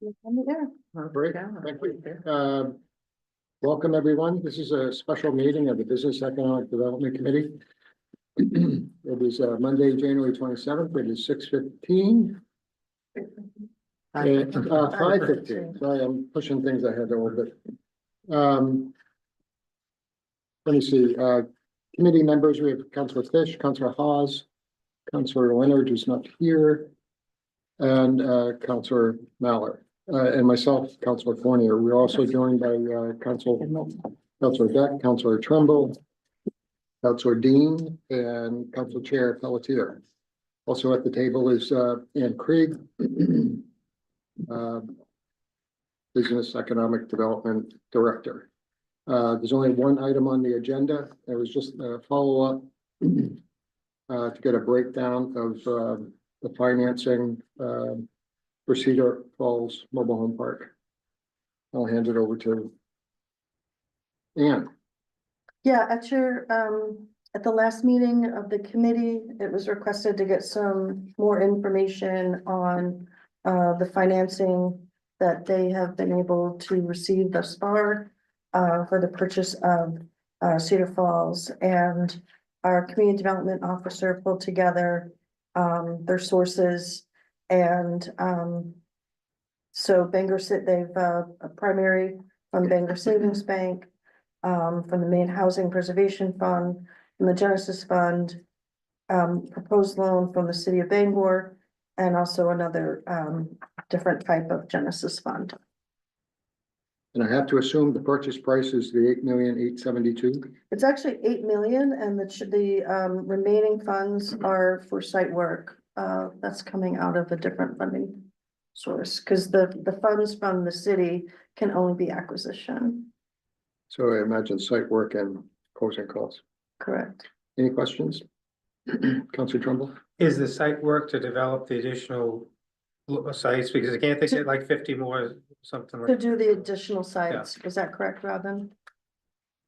Great, thank you. Welcome, everyone. This is a special meeting of the Business Economic Development Committee. It is Monday, January 27th. It is 6:15. 5:15. Sorry, I'm pushing things ahead a little bit. Let me see. Committee members, we have Councilor Fish, Councilor Hawes, Councilor Leonard, who's not here, and Councilor Mallard. And myself, Councilor Fournier. We're also joined by Councilor Beck, Councilor Trumbull, Councilor Dean, and Council Chair Pelletier. Also at the table is Ann Krieg, Business Economic Development Director. There's only one item on the agenda. There was just a follow-up to get a breakdown of the financing for Cedar Falls Mobile Home Park. I'll hand it over to Ann. Yeah, at the last meeting of the committee, it was requested to get some more information on the financing that they have been able to receive thus far for the purchase of Cedar Falls, and our community development officer pulled together their sources. And so Bangor, they've a primary from Bangor Savings Bank, from the Maine Housing Preservation Fund, from the Genesis Fund, proposed loan from the city of Bangor, and also another different type of Genesis Fund. And I have to assume the purchase price is the $8,872,000. It's actually 8 million, and the remaining funds are for site work. That's coming out of a different funding source, because the funds from the city can only be acquisition. So I imagine site work and closing costs. Correct. Any questions? Councilor Trumbull? Is the site work to develop the additional sites? Because I can't think of like 50 more, something To like. do the additional sites, is that correct, Robin?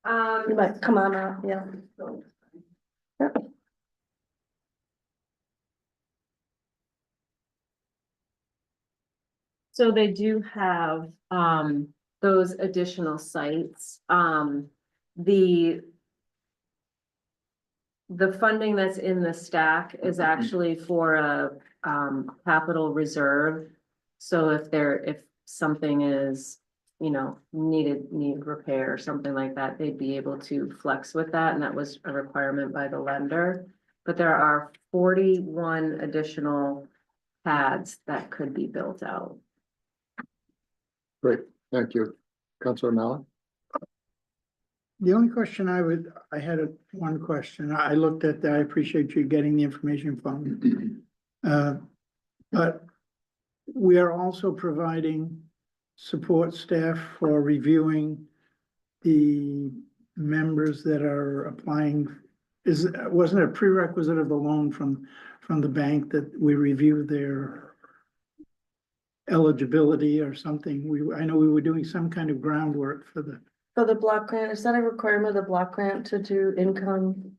You might come on up, yeah. Yep. So they do have those additional sites. The funding that's in the stack is actually for a capital reserve. So if something is, need repair or something like that, they'd be able to flex with that, and that was a requirement by the lender. But there are 41 additional pads that could be built out. Great, thank you. Councilor Mallon? The only question I had one question. I looked at that. I appreciate you getting the information from me. But we are also providing support staff for reviewing the members that are applying. Wasn't it a prerequisite of the loan from the bank that we review their eligibility or something? I know we were doing some kind of groundwork for the block grant, is that a requirement of the block grant to do income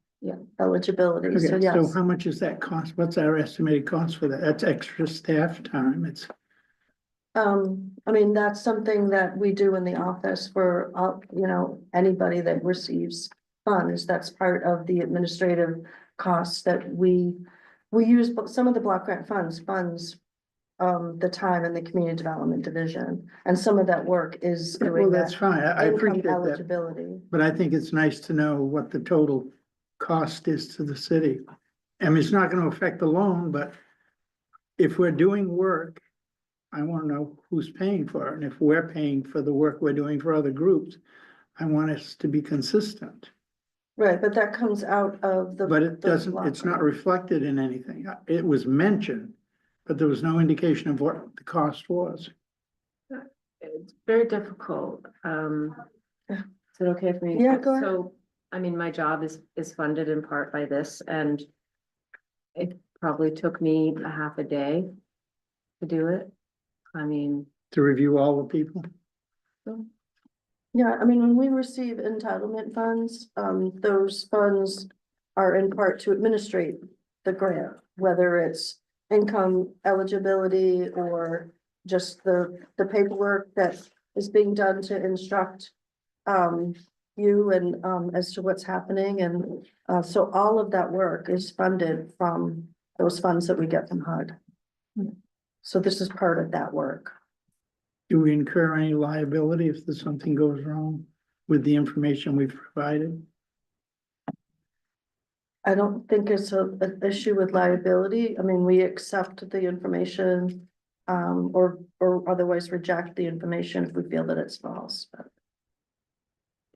eligibility? Okay, So yes. so how much does that cost? What's our estimated cost for that? That's extra staff time. It's I mean, that's something that we do in the office for anybody that receives funds. That's part of the administrative costs that we use, but some of the block grant funds the time in the community development division, and some of that work is doing that's fine. I appreciate eligibility. that, but I think it's nice to know what the total cost is to the city. I mean, it's not going to affect the loan, but if we're doing work, I want to know who's paying for it, and if we're paying for the work we're doing for other groups, I want us to be consistent. Right, but that comes out of the. But it doesn't. It's not reflected in anything. It was mentioned, but there was no indication of what the cost was. It's very difficult. Is it okay for me? Yeah, go ahead. So, I mean, my job is funded in part by this, and it probably took me a half a day to do it. I mean, To review all the people. Yeah, I mean, when we receive entitlement funds, those funds are in part to administrate the grant, whether it's income eligibility or just the paperwork that is being done to instruct you and as to what's happening, and so all of that work is funded from those funds that we get from HUD. So this is part of that work. Do we incur any liability if there's something goes wrong with the information we've provided? I don't think it's an issue with liability. I mean, we accept the information or otherwise reject the information if we feel that it's false. But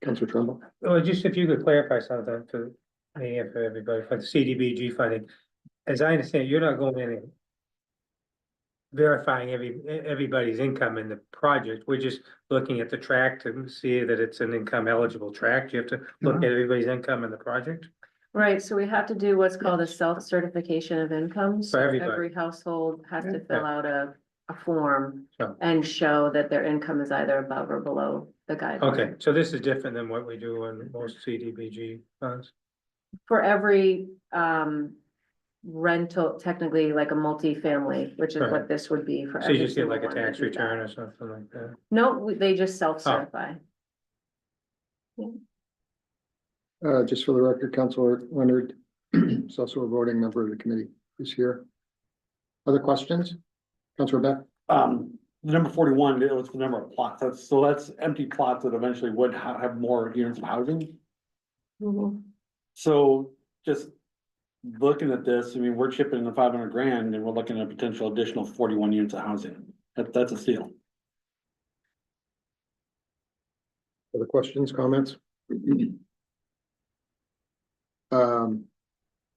Councillor Trumbull. Well, just if you could clarify something for me and for everybody, for the CDBG funding, as I understand, you're not going in and verifying everybody's income in the project. We're just looking at the tract to see that it's an income eligible tract. You have to look at everybody's income in the project. Right, so we have to do what's called a self-certification of income. So For everybody. every household has to fill Yeah. out a form Sure. and show that their income is either above or below the guideline. Okay, so this is different than what we do on most CDBG funds. For every rental, technically like a multifamily, which is Right. what this would be for. So you every just get like a single one tax that do that. return or something like that. No, they just self-certify. Just for the record, Councillor Leonard is also a voting member of the committee, is here. Other questions? Councillor Beck? The number 41, it was the number of plots, that's empty plots that eventually would have more units of housing. mhm. So just looking at this, I mean, we're chipping in the 500 grand and we're looking at a potential additional 41 units of housing. That's a steal. Other questions, comments?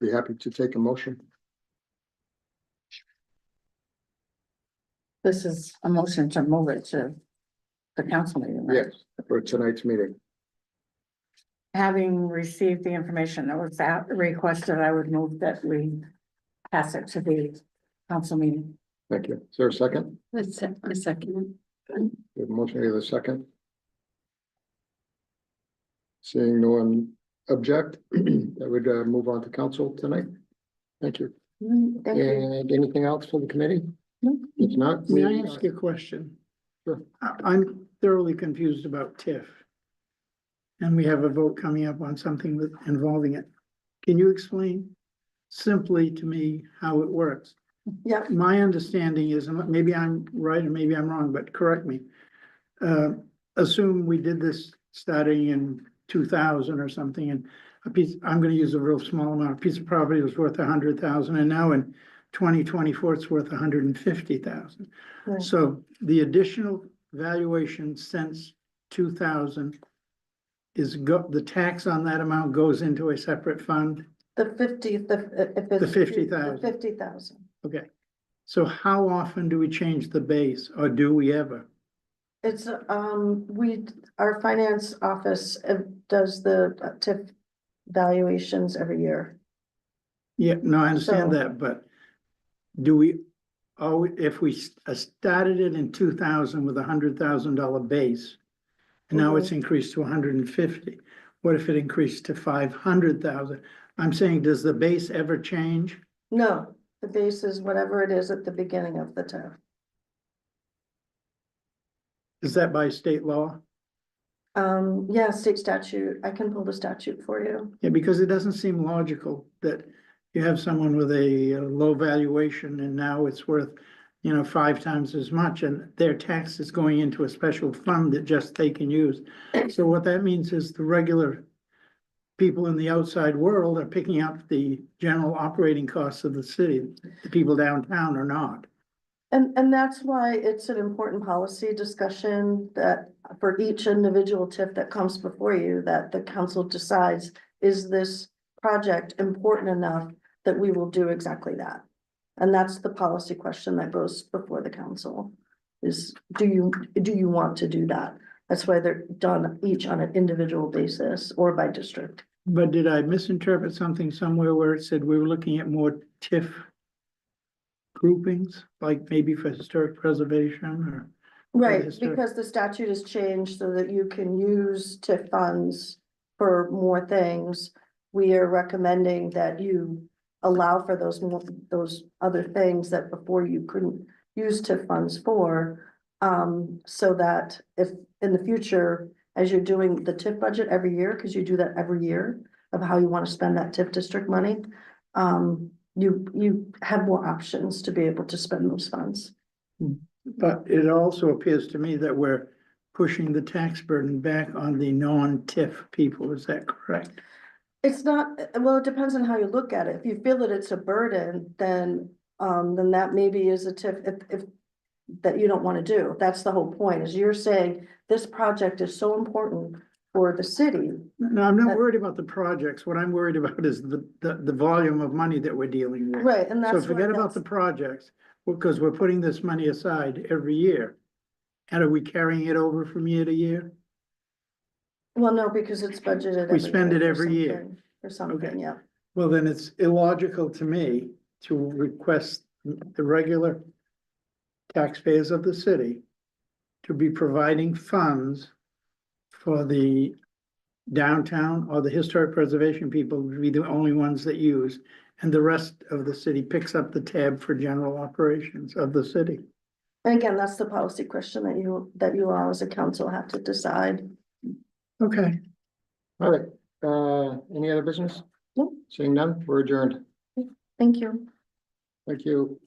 Be happy to take a motion. This is a motion to move it to the council meeting, right? Yes, for tonight's meeting. Having received the information that was requested, I would move that we pass it to the council meeting. Thank you. Is there a second? A second. We have a motion, either second. Seeing no one object, I would move on to council tonight. Thank you. Thank you. And anything else for the committee? If not, May I ask you a question? Sure. I'm thoroughly confused about TIF. And we have a vote coming up on something involving it. Can you explain simply to me how it works? Yeah, My understanding is, and maybe I'm right and maybe I'm wrong, but correct me. Assume we did this starting in 2000 or something, and I'm gonna use a real small amount, a piece of property was worth 100,000, and now in 2024, it's worth 150,000. Right. So the additional valuation since 2000 is the tax on that amount goes into a separate fund? the 50,000. 50,000. Okay. So how often do we change the base, or do we ever? It's, our finance office does the TIF valuations every year. Yeah, no, I understand So- that, but do we, if we started it in 2000 with $100,000 base, and now it's increased to 150, what if it increased to 500,000? I'm saying, does the base ever change? No, the base is whatever it is at the beginning of the TIF. Is that by state law? Yeah, state statute. I can pull the statute for you. Yeah, because it doesn't seem logical that you have someone with a low valuation and now it's worth, 5 times as much, and their tax is going into a special fund that just they can use. So what that means is the regular people in the outside world are picking up the general operating costs of the city. The people downtown are not. And that's why it's an important policy discussion that for each individual TIF that comes before you, that the council decides, is this project important enough that we will do exactly that? And that's the policy question that goes before the council is, do you want to do that? That's why they're done each on an individual basis or by district. But did I misinterpret something somewhere where it said we were looking at more TIF groupings, like maybe for historic preservation or? Right, historic- because the statute has changed so that you can use TIF funds for more things. We are recommending that you allow for those other things that before you couldn't use TIF funds for. So that if in the future, as you're doing the TIF budget every year, because you do that every year of how you want to spend that TIF district money, you have more options to be able to spend those funds. But it also appears to me that we're pushing the tax burden back on the non-TIF people, is that correct? It's not, well, it depends on how you look at it. If you feel that it's a burden, then that maybe is a tip if that you don't want to do. That's the whole point, is you're saying this project is so important for the city. No, I'm not worried about the projects. What I'm worried about is the volume of money that we're dealing with. Right, and So that's. forget about the projects, because we're putting this money aside every year. And are we carrying it over from year to year? Well, no, because it's budgeted. We spend it every year. For something, Okay. yeah. Well, then it's illogical to me to request the regular taxpayers of the city to be providing funds for the downtown or the historic preservation people to be the only ones that use, and the rest of the city picks up the tab for general operations of the city. And again, that's the policy question that you all as a council have to decide. Okay. All right, any other business? Nope. Seeing none, we're adjourned. Thank you. Thank you.